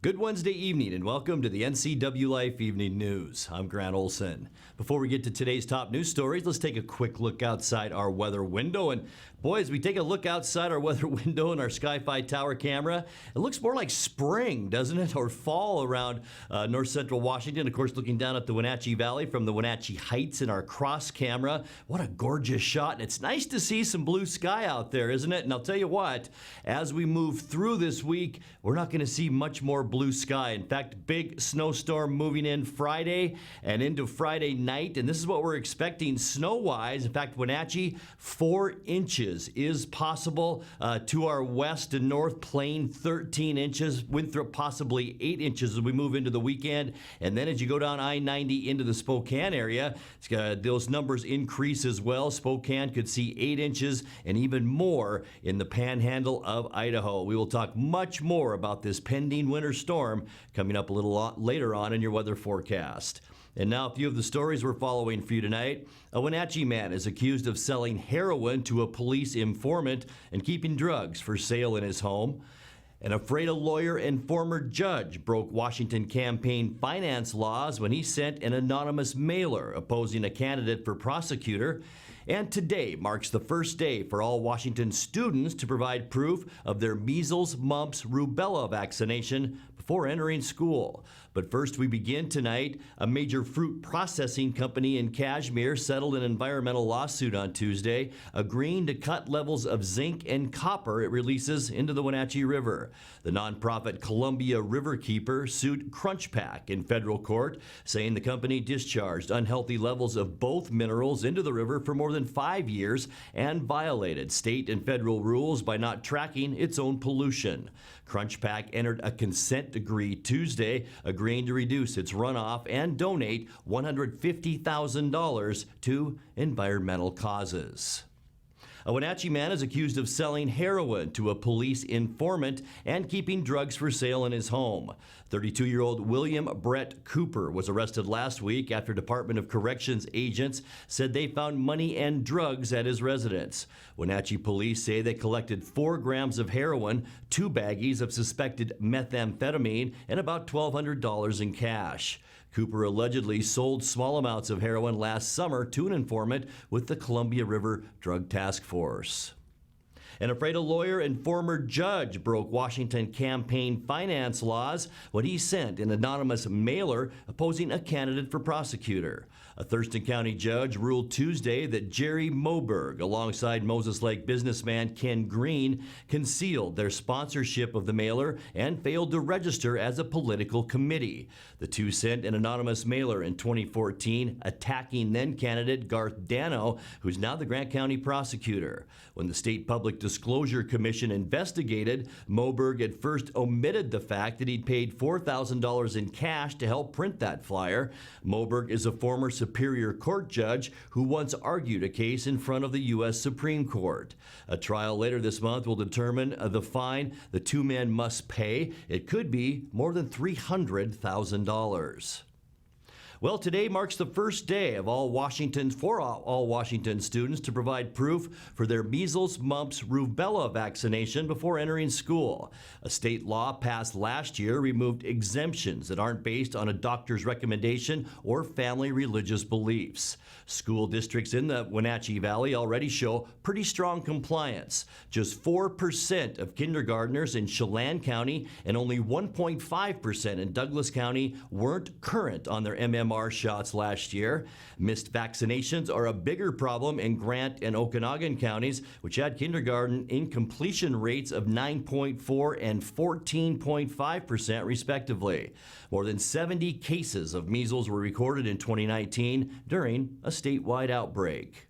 Good Wednesday evening and welcome to the NCWLIFE Evening News. I'm Grant Olson. Before we get to today's top news stories, let's take a quick look outside our weather window. And boy, as we take a look outside our weather window in our Sky-Fi tower camera, it looks more like spring, doesn't it? Or fall around north central Washington. Of course, looking down at the Wenatchee Valley from the Wenatchee Heights in our cross camera. What a gorgeous shot. And it's nice to see some blue sky out there, isn't it? And I'll tell you what, as we move through this week, we're not going to see much more blue sky. In fact, big snowstorm moving in Friday and into Friday night, and this is what we're expecting snow-wise. In fact, Wenatchee, 4 inches is possible. To our west and north, Plain, 13 inches. Winthrop, possibly 8 inches as we move into the weekend. And then as you go down I-90 into the Spokane area, those numbers increase as well. Spokane could see 8 inches and even more in the panhandle of Idaho. We will talk much more about this pending winter storm coming up a little later on in your weather forecast. And now a few of the stories we're following for you tonight. A Wenatchee man is accused of selling heroin to a police informant and keeping drugs for sale in his home. An afraid lawyer and former judge broke Washington campaign finance laws when he sent an anonymous mailer opposing a candidate for prosecutor. And today marks the first day for all Washington students to provide proof of their measles, mumps, rubella vaccination before entering school. But first, we begin tonight. A major fruit processing company in Cashmere settled an environmental lawsuit on Tuesday, agreeing to cut levels of zinc and copper it releases into the Wenatchee River. The nonprofit Columbia Riverkeeper sued CrunchPack in federal court, saying the company discharged unhealthy levels of both minerals into the river for more than 5 years and violated state and federal rules by not tracking its own pollution. CrunchPack entered a consent decree Tuesday, agreeing to reduce its runoff and donate $150,000 to environmental causes. A Wenatchee man is accused of selling heroin to a police informant and keeping drugs for sale in his home. 32-year-old William Brett Cooper was arrested last week after Department of Corrections agents said they found money and drugs at his residence. Wenatchee police say they collected 4 grams of heroin, 2 baggies of suspected methamphetamine, and about $1,200 in cash. Cooper allegedly sold small amounts of heroin last summer to an informant with the Columbia River Drug Task Force. An afraid lawyer and former judge broke Washington campaign finance laws when he sent an anonymous mailer opposing a candidate for prosecutor. A Thurston County judge ruled Tuesday that Jerry Moberg, alongside Moses Lake businessman Ken Green, concealed their sponsorship of the mailer and failed to register as a political committee. The two sent an anonymous mailer in 2014 attacking then-candidate Garth Dano, who's now the Grant County prosecutor. When the State Public Disclosure Commission investigated, Moberg at first omitted the fact that he'd paid $4,000 in cash to help print that flyer. Moberg is a former Superior Court judge who once argued a case in front of the U.S. Supreme Court. A trial later this month will determine the fine the two men must pay. It could be more than $300,000. Well, today marks the first day of all Washington students to provide proof for their measles, mumps, rubella vaccination before entering school. A state law passed last year removed exemptions that aren't based on a doctor's recommendation or family religious beliefs. School districts in the Wenatchee Valley already show pretty strong compliance. Just 4% of kindergartners in Chelan County and only 1.5% in Douglas County weren't current on their MMR shots last year. Missed vaccinations are a bigger problem in Grant and Okanagan counties, which had kindergarten incompletion rates of 9.4% and 14.5% respectively. More than 70 cases of measles were recorded in 2019 during a statewide outbreak.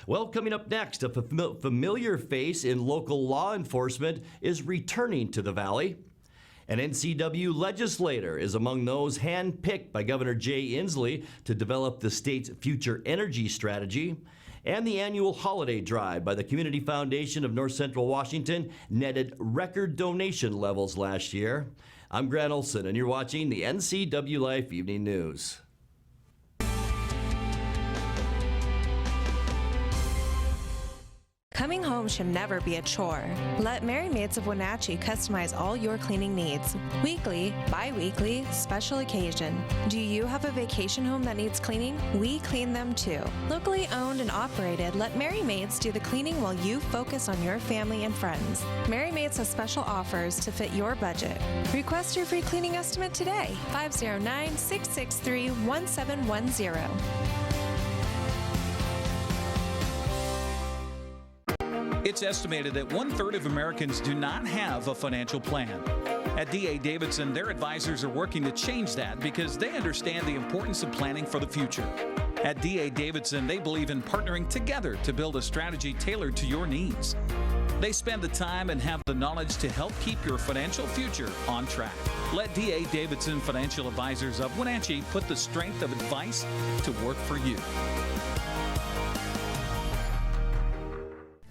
Well, coming up next, a familiar face in local law enforcement is returning to the Valley. An NCW legislator is among those handpicked by Governor Jay Inslee to develop the state's future energy strategy. And the annual holiday drive by the Community Foundation of North Central Washington netted record donation levels last year. I'm Grant Olson, and you're watching the NCWLIFE Evening News. Coming Cleaning home should never be a chore. Let Merry Maids of Wenatchee customize all your cleaning needs. Weekly, bi-weekly, special occasion. Do you have a vacation home that needs cleaning? We clean them too. Locally owned and operated, let Merry Maids do the cleaning while you focus on your family and friends. Merry Maids has special offers to fit your budget. Request your free cleaning estimate today. 509-663-1710. It's estimated that 1/3 of Americans do not have a financial plan. At D.A. Davidson, their advisors are working to change that because they understand the importance of planning for the future. At D.A. Davidson, they believe in partnering together to build a strategy tailored to your needs. They spend the time and have the knowledge to help keep your financial future on track. Let D.A. Davidson Financial Advisors of Wenatchee put the strength of advice to work for you.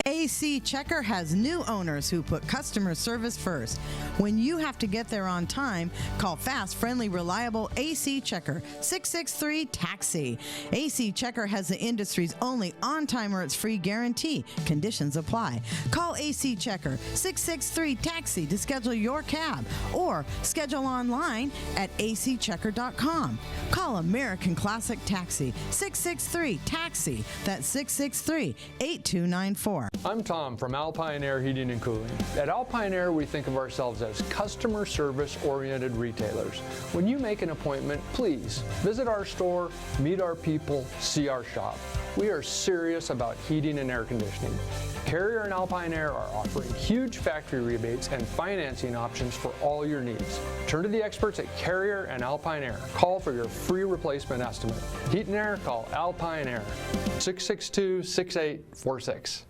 AC Checker has new owners who put customer service first. When you have to get there on time, call fast, friendly, reliable AC Checker, 663-TAXI. AC Checker has the industry's only on-time or it's free guarantee. Conditions apply. Call AC Checker, 663-TAXI to schedule your cab or schedule online at acchecker.com. Call American Classic Taxi, 663-TAXI. That's 663-8294. I'm Tom from Alpine Air Heating and Cooling. At Alpine Air, we think of ourselves as customer service-oriented retailers. When you make an appointment, please visit our store, meet our people, see our shop. We are serious about heating and air conditioning. Carrier and Alpine Air are offering huge factory rebates and financing options for all your needs. Turn to the experts at Carrier and Alpine Air. Call for your free replacement estimate. Heat and air, call Alpine Air, 662-6846.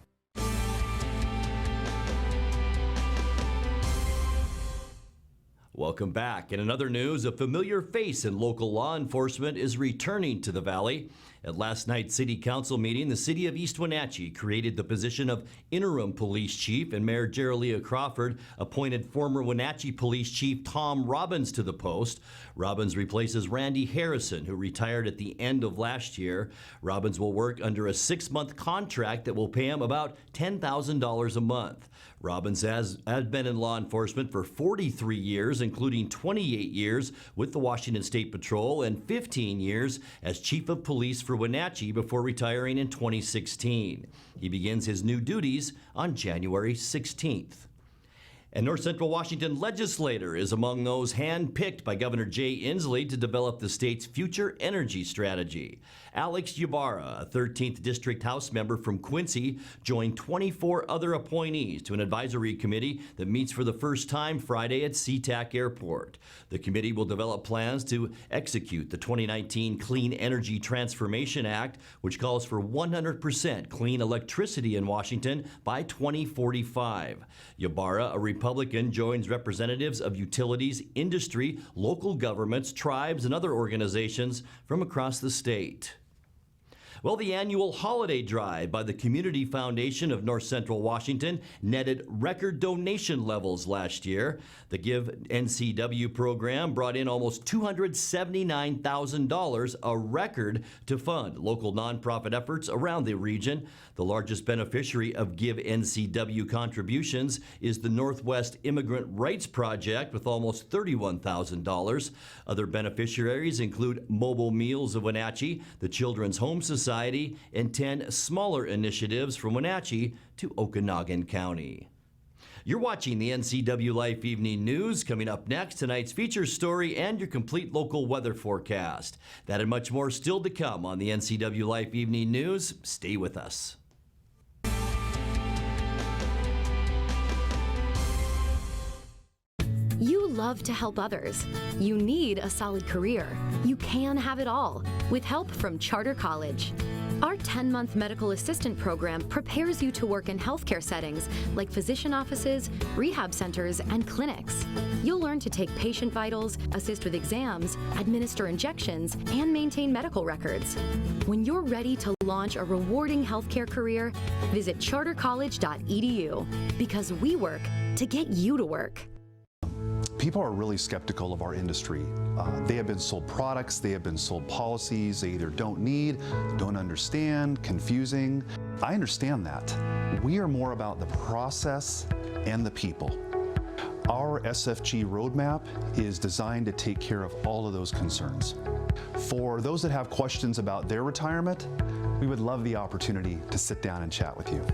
Welcome back. In another news, a familiar face in local law enforcement is returning to the Valley. At last night's City Council meeting, the City of East Wenatchee created the position of Interim Police Chief, and Mayor Geraldine Crawford appointed former Wenatchee Police Chief Tom Robbins to the post. Robbins replaces Randy Harrison, who retired at the end of last year. Robbins will work under a 6-month contract that will pay him about $10,000 a month. Robbins has been in law enforcement for 43 years, including 28 years with the Washington State Patrol and 15 years as Chief of Police for Wenatchee before retiring in 2016. He begins his new duties on January 16th. A North Central Washington legislator is among those handpicked by Governor Jay Inslee to develop the state's future energy strategy. Alex Ybarra, a 13th District House member from Quincy, joined 24 other appointees to an advisory committee that meets for the first time Friday at SeaTac Airport. The committee will develop plans to execute the 2019 Clean Energy Transformation Act, which calls for 100% clean electricity in Washington by 2045. Ybarra, a Republican, joins representatives of utilities, industry, local governments, tribes, and other organizations from across the state. Well, the annual holiday drive by the Community Foundation of North Central Washington netted record donation levels last year. The Give NCW program brought in almost $279,000, a record to fund local nonprofit efforts around the region. The largest beneficiary of Give NCW contributions is the Northwest Immigrant Rights Project with almost $31,000. Other beneficiaries include Mobile Meals of Wenatchee, the Children's Home Society, and 10 smaller initiatives from Wenatchee to Okanogan County. You're watching the NCWLIFE Evening News. Coming up next, tonight's feature story and your complete local weather forecast. That and much more still to come on the NCWLIFE Evening News. Stay with us. You love to help others. You need a solid career. You can have it all with help from Charter College. Our 10-month medical assistant program prepares you to work in healthcare settings like physician offices, rehab centers, and clinics. You'll learn to take patient vitals, assist with exams, administer injections, and maintain medical records. When you're ready to launch a rewarding healthcare career, visit chartercollege.edu because we work to get you to work. People are really skeptical of our industry. They have been sold products, they have been sold policies they either don't need, don't understand, confusing. I understand that. We are more about the process and the people. Our SFG roadmap is designed to take care of all of those concerns. For those that have questions about their retirement, we would love the opportunity to sit down and chat with you.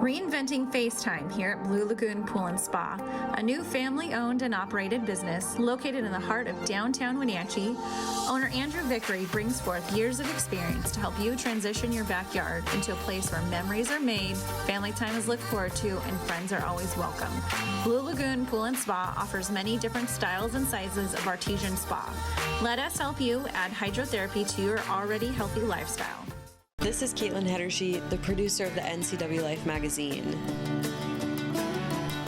Reinventing FaceTime here at Blue Lagoon Pool and Spa, a new family-owned and operated business located in the heart of downtown Wenatchee. Owner Andrew Vickery brings forth years of experience to help you transition your backyard into a place where memories are made, family time is looked forward to, and friends are always welcome. Blue Lagoon Pool and Spa offers many different styles and sizes of artesian spa. Let us help you add hydrotherapy to your already healthy lifestyle. This is Caitlin Hedershe, the producer of the NCWLIFE magazine.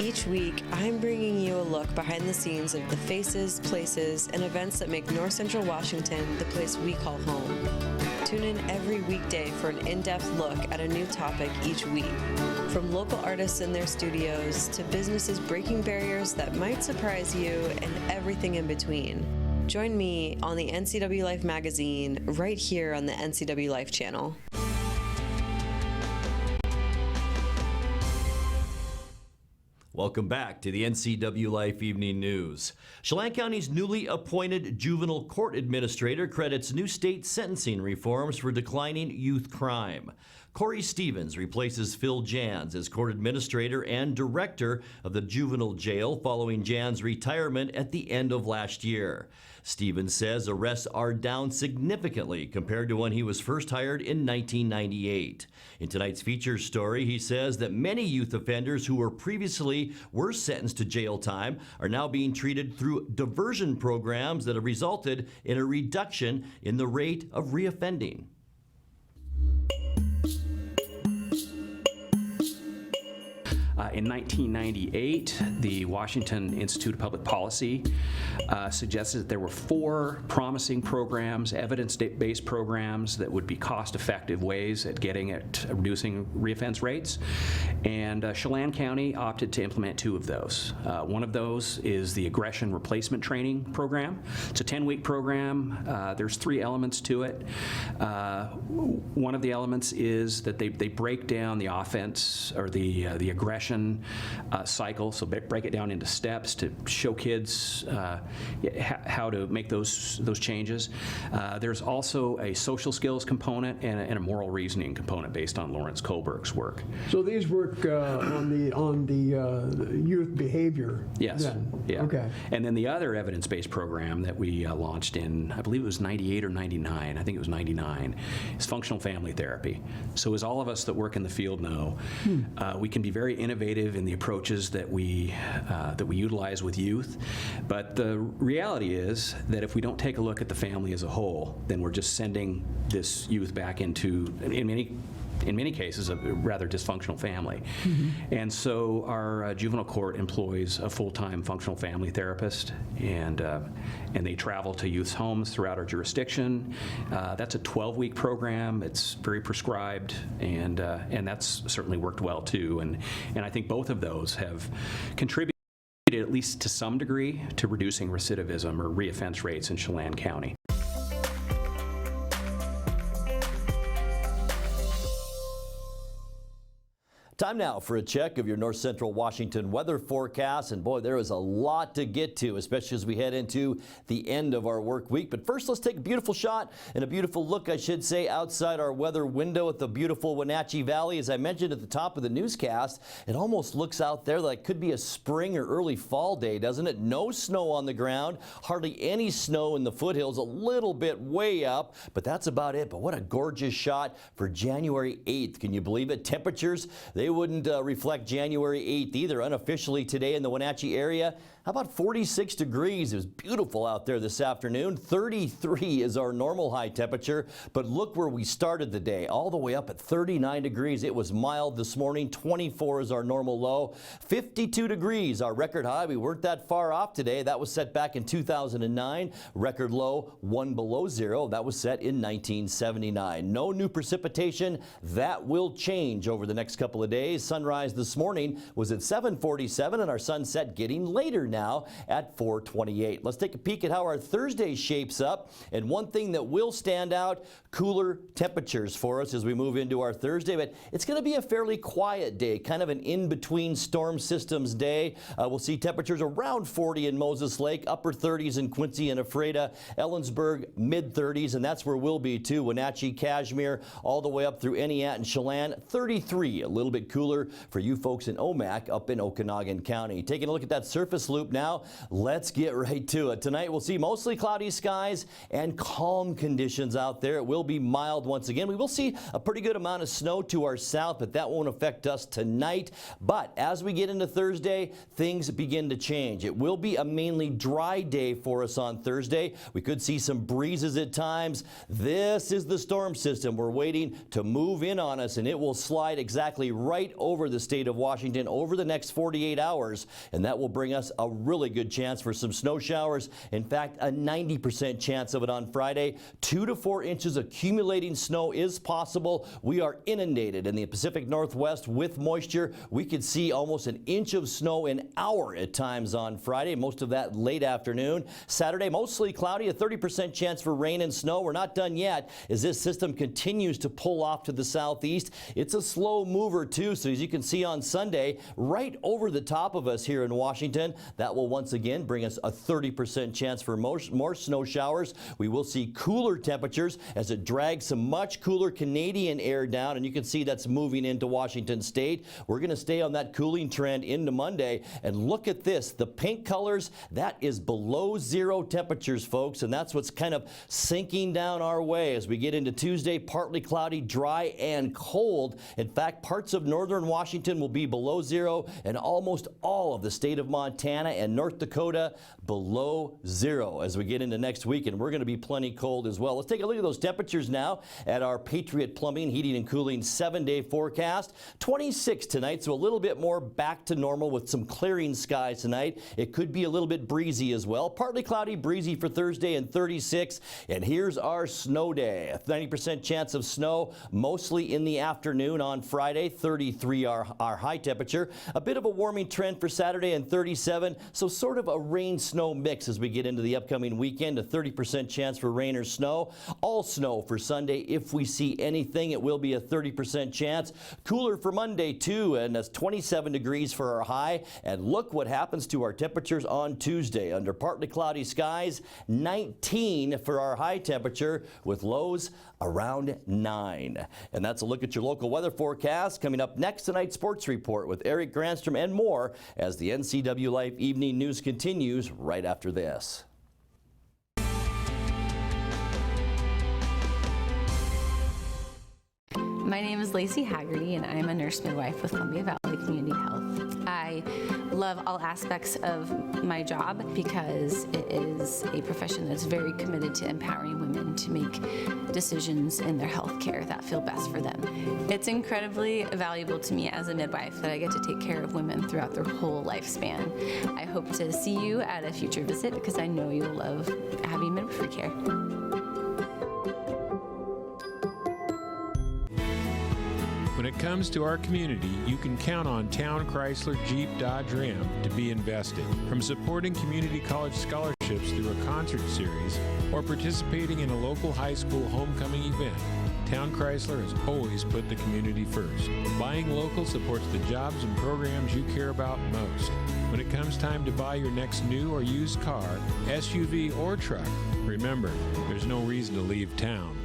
Each week, I'm bringing you a look behind the scenes of the faces, places, and events that make North Central Washington the place we call home. Tune in every weekday for an in-depth look at a new topic each week. From local artists in their studios to businesses breaking barriers that might surprise you and everything in between. Join me on the NCWLIFE magazine right here on the NCWLIFE channel. Welcome back to the NCWLIFE Evening News. Chelan County's newly appointed juvenile court administrator credits new state sentencing reforms for declining youth crime. Corey Stevens replaces Phil Jans as court administrator and director of the juvenile jail following Jans' retirement at the end of last year. Stevens says arrests are down significantly compared to when he was first hired in 1998. In tonight's feature story, he says that many youth offenders who were previously sentenced to jail time are now being treated through diversion programs that have resulted in a reduction in the rate of reoffending. In 1998, the Washington Institute of Public Policy suggested that there were 4 promising programs, evidence-based programs that would be cost-effective ways at getting at reducing reoffense rates. And Chelan County opted to implement 2 of those. One of those is the Aggression Replacement Training Program. It's a 10-week program. There's 3 elements to it. One of the elements is that they break down the offense or the aggression cycle, so break it down into steps to show kids how to make those changes. There's also a social skills component and a moral reasoning component based on Lawrence Kohlberg's work. So these work on the youth behavior. Yes. Then. Yeah. Okay. And then the other evidence-based program that we launched in, I believe it was 98 or 99. I think it was 99. Is functional family therapy. So as all of us that work in the field know, we can be very innovative in the approaches that we utilize with youth, but the reality is that if we don't take a look at the family as a whole, then we're just sending this youth back into, in many cases, a rather dysfunctional family. And so our juvenile court employs a full-time functional family therapist, and they travel to youth's homes throughout our jurisdiction. That's a 12-week program. It's very prescribed, and that's certainly worked well too. And I think both of those have contributed, at least to some degree, to reducing recidivism or reoffense rates in Chelan County. Time now for a check of your North Central Washington weather forecast. And boy, there is a lot to get to, especially as we head into the end of our work week. But first, let's take a beautiful shot and a beautiful look, I should say, outside our weather window at the beautiful Wenatchee Valley. As I mentioned at the top of the newscast, it almost looks out there like it could be a spring or early fall day, doesn't it? No snow on the ground, hardly any snow in the foothills, a little bit way up, but that's about it. But what a gorgeous shot for January 8th. Can you believe it? Temperatures, they wouldn't reflect January 8th either. Unofficially today in the Wenatchee area, How about 46 degrees? It was beautiful out there this afternoon. 33 is our normal high temperature, but look where we started the day, all the way up at 39 degrees. It was mild this morning. 24 is our normal low. 52 degrees, our record high. We weren't that far off today. That was set back in 2009. Record low, 1 below zero. That was set in 1979. No new precipitation. That will change over the next couple of days. Sunrise this morning was at 7:47, and our sunset getting later now at 4:28. Let's take a peek at how our Thursday shapes up. And one thing that will stand out, cooler temperatures for us as we move into our Thursday, but it's going to be a fairly quiet day, kind of an in-between storm systems day. We'll see temperatures around 40 in Moses Lake, upper 30s in Quincy and Ephrata, Ellensburg, mid-30s, and that's where we'll be too. Wenatchee, Cashmere, all the way up through Eniat and Chelan, 33, a little bit cooler for you folks in Omak up in Okanagan County. Taking a look at that surface loop now, let's get right to it. Tonight we'll see mostly cloudy skies and calm conditions out there. It will be mild once again. We will see a pretty good amount of snow to our south, but that won't affect us tonight. But as we get into Thursday, things begin to change. It will be a mainly dry day for us on Thursday. We could see some breezes at times. This is the storm system we're waiting to move in on us, and it will slide exactly right over the state of Washington over the next 48 hours, and that will bring us a really good chance for some snow showers. In fact, a 90% chance of it on Friday. 2 to 4 inches accumulating snow is possible. We are inundated in the Pacific Northwest with moisture. We could see almost an inch of snow an hour at times on Friday, most of that late afternoon. Saturday, mostly cloudy, a 30% chance for rain and snow. We're not done yet as this system continues to pull off to the southeast. It's a slow mover too, so as you can see on Sunday, right over the top of us here in Washington, that will once again bring us a 30% chance for more snow showers. We will see cooler temperatures as it drags some much cooler Canadian air down, and you can see that's moving into Washington state. We're going to stay on that cooling trend into Monday, and look at this, the pink colors, that is below zero temperatures, folks, and that's what's kind of sinking down our way as we get into Tuesday. Partly cloudy, dry, and cold. In fact, parts of northern Washington will be below zero, and almost all of the state of Montana and North Dakota below zero as we get into next week, and we're going to be plenty cold as well. Let's take a look at those temperatures now at our Patriot Plumbing, Heating, and Cooling 7-day forecast. 26 tonight, so a little bit more back to normal with some clearing skies tonight. It could be a little bit breezy as well. Partly cloudy, breezy for Thursday, and 36. And here's our snow day. A 90% chance of snow, mostly in the afternoon on Friday. 33 our high temperature. A bit of a warming trend for Saturday, and 37. So sort of a rain-snow mix as we get into the upcoming weekend. A 30% chance for rain or snow. All snow for Sunday. If we see anything, it will be a 30% chance. Cooler for Monday too, and that's 27 degrees for our high. And look what happens to our temperatures on Tuesday. Under partly cloudy skies, 19 for our high temperature with lows around 9. And that's a look at your local weather forecast. Coming up next, tonight's sports report with Eric Granstrom and more as the NCWLIFE Evening News continues right after this. My name is Lacey Haggerty, and I'm a nurse midwife with Columbia Valley Community Health. I love all aspects of my job because it is a profession that's very committed to empowering women to make decisions in their health care that feel best for them. It's incredibly valuable to me as a midwife that I get to take care of women throughout their whole lifespan. I hope to see you at a future visit because I know you'll love having midwifery care. When it comes to our community, you can count on Town Chrysler Jeep Dodge Ram to be invested. From supporting community college scholarships through a concert series or participating in a local high school homecoming event, Town Chrysler has always put the community first. Buying local supports the jobs and programs you care about most. When it comes time to buy your next new or used car, SUV, or truck, remember, there's no reason to leave town.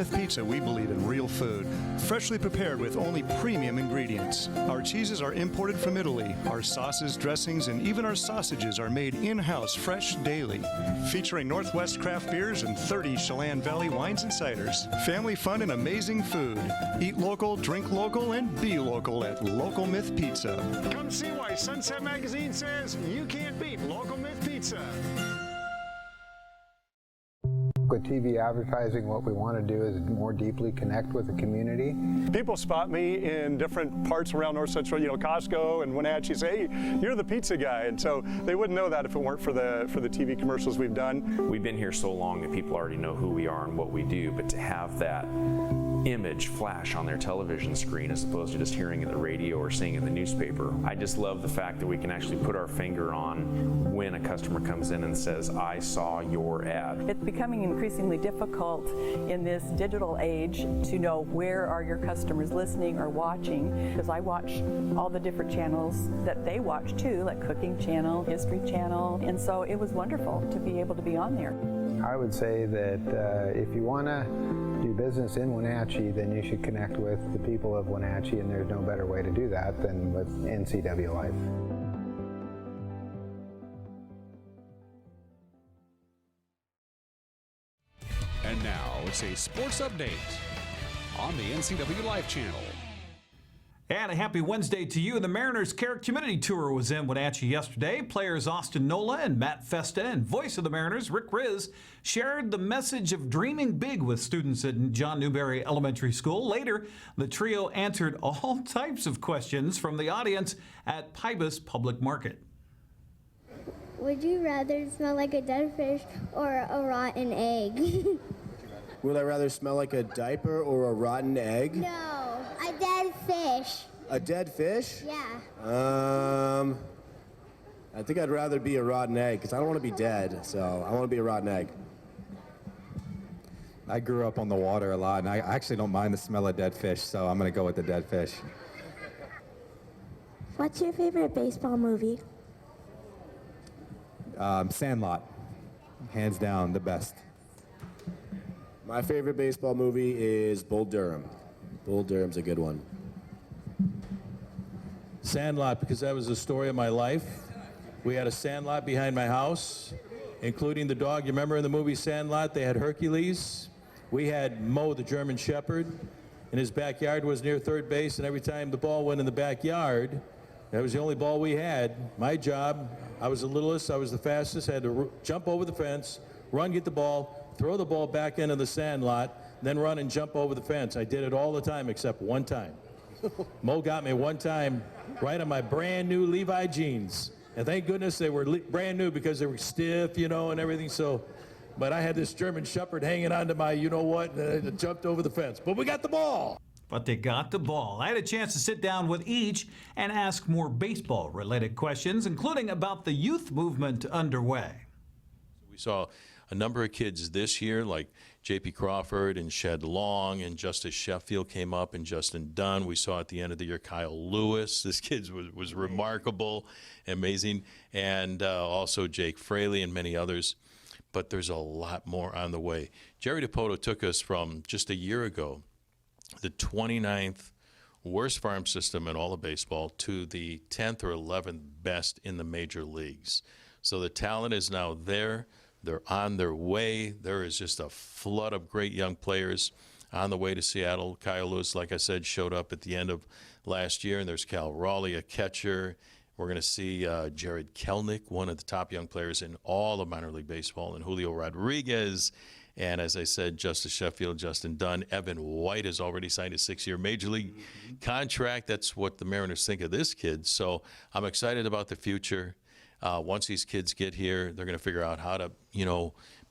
Myth Pizza, we believe in real food, freshly prepared with only premium ingredients. Our cheeses are imported from Italy. Our sauces, dressings, and even our sausages are made in-house fresh daily. Featuring Northwest craft beers and 30 Chelan Valley wines and ciders. Family fun and amazing food. Eat local, drink local, and be local at Local Myth Pizza. Come see why Sunset Magazine says you can't beat Local Myth Pizza. With TV advertising, what we want to do is more deeply connect with the community. People spot me in different parts around North Central, Costco and Wenatchee, say, hey, you're the pizza guy. And so they wouldn't know that if it weren't for the TV commercials we've done. We've been here so long that people already know who we are and what we do, but to have that image flash on their television screen as opposed to just hearing it in the radio or seeing it in the newspaper. I just love the fact that we can actually put our finger on when a customer comes in and says, I saw your ad. It's becoming increasingly difficult in this digital age to know where are your customers listening or watching, because I watch all the different channels that they watch too, like Cooking Channel, History Channel, and so it was wonderful to be able to be on there. I would say that if you want to do business in Wenatchee, then you should connect with the people of Wenatchee, and there's no better way to do that than with NCWLIFE. And now it's a sports update on the NCWLIFE channel. And a happy Wednesday to you. The Mariners Care Community Tour was in Wenatchee yesterday. Players Austin Nola and Matt Festa and voice of the Mariners, Rick Riz, shared the message of dreaming big with students at John Newberry Elementary School. Later, the trio answered all types of questions from the audience at Pybus Public Market. Would you rather smell like a dead fish or a rotten egg? Would I rather smell like a diaper or a rotten egg? No, a dead fish. A dead fish? Yeah. I think I'd rather be a rotten egg because I don't want to be dead, so I want to be a rotten egg. I grew up on the water a lot, and I actually don't mind the smell of dead fish, so I'm going to go with the dead fish. What's your favorite baseball movie? Sandlot. Hands down, the best. My favorite baseball movie is Bull Durham. Bull Durham's a good one. Sandlot, because that was the story of my life. We had a sandlot behind my house, including the dog. You remember in the movie Sandlot, they had Hercules. We had Mo, the German Shepherd, and his backyard was near third base, and every time the ball went in the backyard, that was the only ball we had. My job, I was the littlest, I was the fastest, I had to jump over the fence, run, get the ball, throw the ball back into the sandlot, then run and jump over the fence. I did it all the time except one time. Mo got me one time right on my brand new Levi jeans. And thank goodness they were brand new because they were stiff, and everything. So, but I had this German Shepherd hanging onto my, and I jumped over the fence. But we got the ball. But they got the ball. I had a chance to sit down with each and ask more baseball-related questions, including about the youth movement underway. We saw a number of kids this year, like J.P. Crawford and Shed Long, and Justice Sheffield came up, and Justin Dunn. We saw at the end of the year Kyle Lewis. This kid was remarkable, amazing, and also Jake Fraley and many others. But there's a lot more on the way. Jerry DiPoto took us from just a year ago, the 29th worst farm system in all of baseball, to the 10th or 11th best in the major leagues. So the talent is now there. They're on their way. There is just a flood of great young players on the way to Seattle. Kyle Lewis, like I said, showed up at the end of last year, and there's Cal Raleigh, a catcher. We're going to see Jared Kelnick, one of the top young players in all of minor league baseball, and Julio Rodriguez. And as I said, Justice Sheffield, Justin Dunn, Evan White has already signed a 6-year major league contract. That's what the Mariners think of this kid. So I'm excited about the future. Once these kids get here, they're going to figure out how to,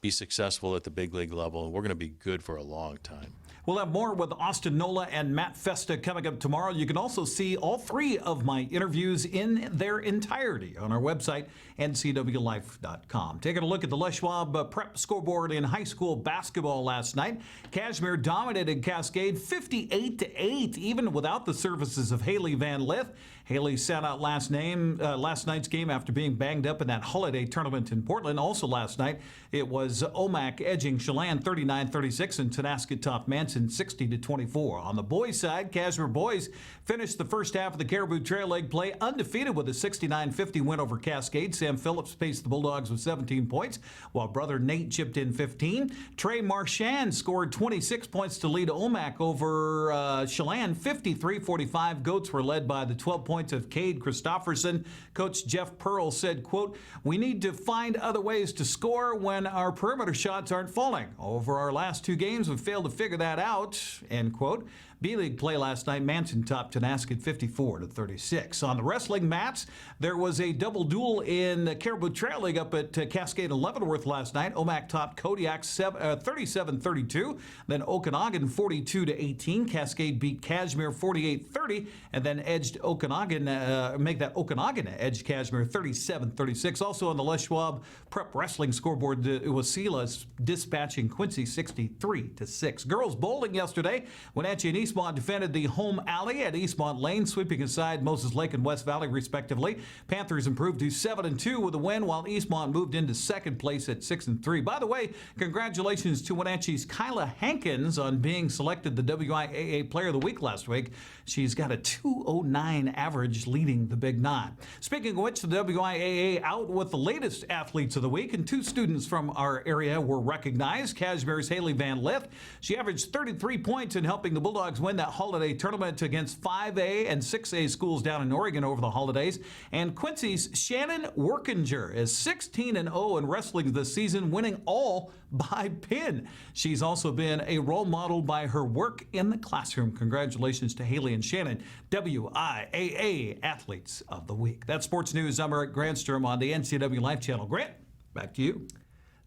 be successful at the big league level, and we're going to be good for a long time. We'll have more with Austin Nola and Matt Festa coming up tomorrow. You can also see all 3 of my interviews in their entirety on our website, NCWLIFE.com. Taking a look at the Les Schwab Prep Scoreboard in high school basketball last night. Cashmere dominated Cascade 58-8, even without the services of Haley Van Lith. Haley sat out last night's game after being banged up in that holiday tournament in Portland. Also last night, it was was Omak edging Chelan 39-36, and Tonasket topped Manson 60-24. On the boys' side, Cashmere boys finished the first half of the Caribou Trail Leg play undefeated with a 69-50 win over Cascade. Sam Phillips paced the Bulldogs with 17 points, while brother Nate chipped in 15. Trey Marchand scored 26 points to lead Omak over Chelan 53-45. Goats were led by the 12 points of Cade Christofferson. Coach Jeff Pearl said, quote, "We need to find other ways to score when our perimeter shots aren't falling. Over our last 2 games, we've failed to figure that out," end quote. B-League play last night, Manson topped Tonasket 54-36. On the wrestling mats, there was a double duel in the Caribou Trail League up at Cascade and Leavenworth last night. Omak topped Kodiak 37-32, then Okanagan 42-18. Cascade beat Cashmere 48-30, and then edged Okanagan, Okanagan edged Cashmere 37-36. Also on the Les Schwab Prep Wrestling scoreboard, it was Sila's dispatching Quincy 63-6. Girls bowling yesterday, Wenatchee and Eastmont defended the home alley at Eastmont Lane, sweeping aside Moses Lake and West Valley, respectively. Panthers improved to 7-2 with a win, while Eastmont moved into second place at 6-3. By the way, congratulations to Wenatchee's Kyla Hankins on being selected the WIAA Player of the Week last week. She's got a 209 average, leading the Big Nine. Speaking of which, the WIAA out with the latest athletes of the week, and 2 students from our area were recognized. Cashmere's Haley Van Lith. She averaged 33 points in helping the Bulldogs win that holiday tournament against 5A and 6A schools down in Oregon over the holidays. And Quincy's Shannon Workinger is 16-0 in wrestling this season, winning all by pin. She's also been a role model by her work in the classroom. Congratulations to Haley and Shannon, WIAA Athletes of the Week. That's sports news. I'm Eric Granstrom on the NCWLIFE channel. Grant, back to you.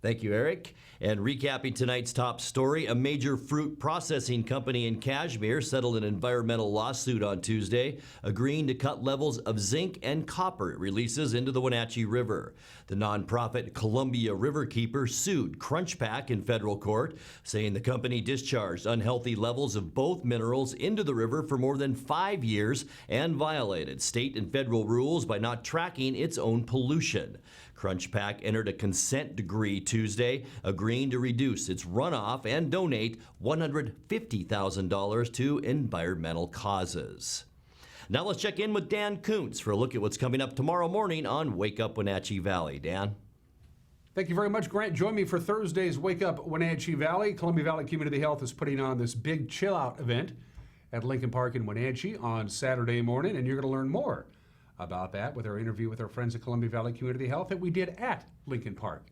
Thank you, Eric. And recapping tonight's top story, a major fruit processing company in Cashmere settled an environmental lawsuit on Tuesday, agreeing to cut levels of zinc and copper it releases into the Wenatchee River. The nonprofit Columbia Riverkeeper sued CrunchPack in federal court, saying the company discharged unhealthy levels of both minerals into the river for more than 5 years and violated state and federal rules by not tracking its own pollution. CrunchPack entered a consent decree Tuesday, agreeing to reduce its runoff and donate $150,000 to environmental causes. Now let's check in with Dan Kuntz for a look at what's coming up tomorrow morning on Wake Up Wenatchee Valley. Dan? Thank you very much, Grant. Join me for Thursday's Wake Up Wenatchee Valley. Columbia Valley Community Health is putting on this big chill-out event at Lincoln Park in Wenatchee on Saturday morning, and you're going to learn more about that with our interview with our friends at Columbia Valley Community Health that we did at Lincoln Park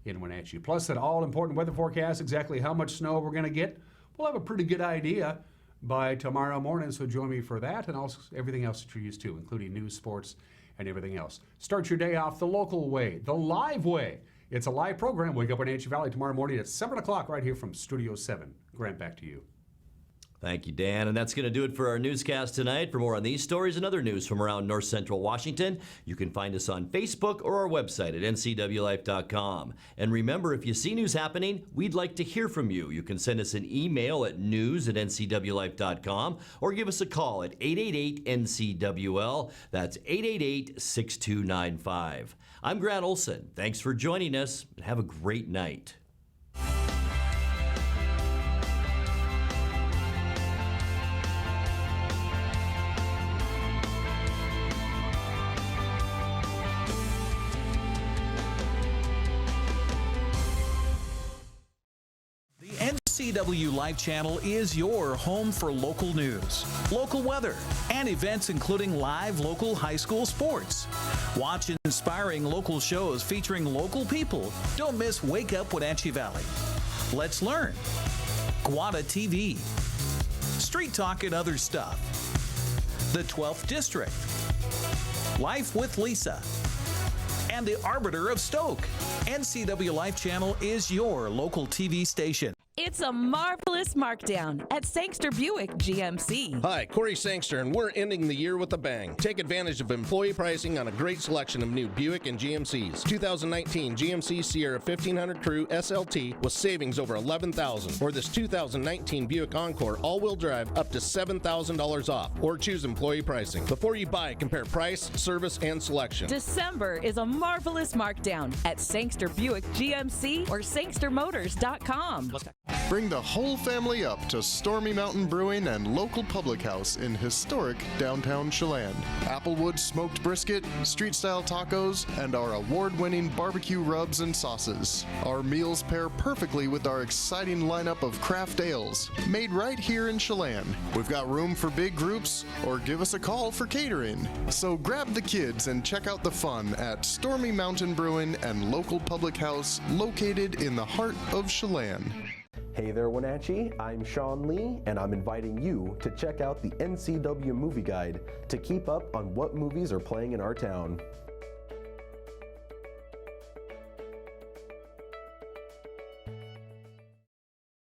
in Wenatchee. Plus, that all-important weather forecast, exactly how much snow we're going to get. We'll have a pretty good idea by tomorrow morning, so join me for that and also everything else that you're used to, including news, sports, and everything else. Start your day off the local way, the live way. It's a live program. Wake Up Wenatchee Valley tomorrow morning at 7 o'clock right here from Studio 7. Grant, back to you. Thank you, Dan. And that's going to do it for our newscast tonight. For more on these stories and other news from around North Central Washington, you can find us on Facebook or our website at ncwlife.com. And remember, if you see news happening, we'd like to hear from you. You can send us an email at news@ncwlife.com or give us a call at 888-NCWL. That's 888-6295. I'm Grant Olson. Thanks for joining us, and have a great night. NCWLIFE channel is your home for local news, local weather, and events including live local high school sports. Watch inspiring local shows featuring local people. Don't miss Wake Up Wenatchee Valley. Let's learn. Guada TV. Street Talk and other stuff. The 12th District. Life with Lisa. And the Arbiter of Stoke. NCWLIFE channel is your local TV station. It's a marvelous marvelous markdown at Sangster Buick GMC. Hi, Corey Sangster, and we're ending the year with a bang. Take advantage of employee pricing on a great selection of new Buick and GMCs. 2019 GMC Sierra 1500 Crew SLT with savings over $11,000. Or this 2019 Buick Encore all-wheel drive up to $7,000 off. Or choose employee pricing. Before you buy, compare price, service, and selection. December is a marvelous markdown at Sangster Buick GMC or sangstermotors.com. Bring the whole family up to Stormy Mountain Brewing and local public house in historic downtown Chelan. Applewood smoked brisket, street-style tacos, and our award-winning barbecue rubs and sauces. Our meals pair perfectly with our exciting lineup of craft ales, made right here in Chelan. We've got room for big groups, or give us a call for catering. So grab the kids and check out the fun at Stormy Mountain Brewing and local public house located in the heart of Chelan. Hey there, Wenatchee. I'm Sean Lee, and I'm inviting you to check out the NCW Movie Guide to keep up on what movies are playing in our town.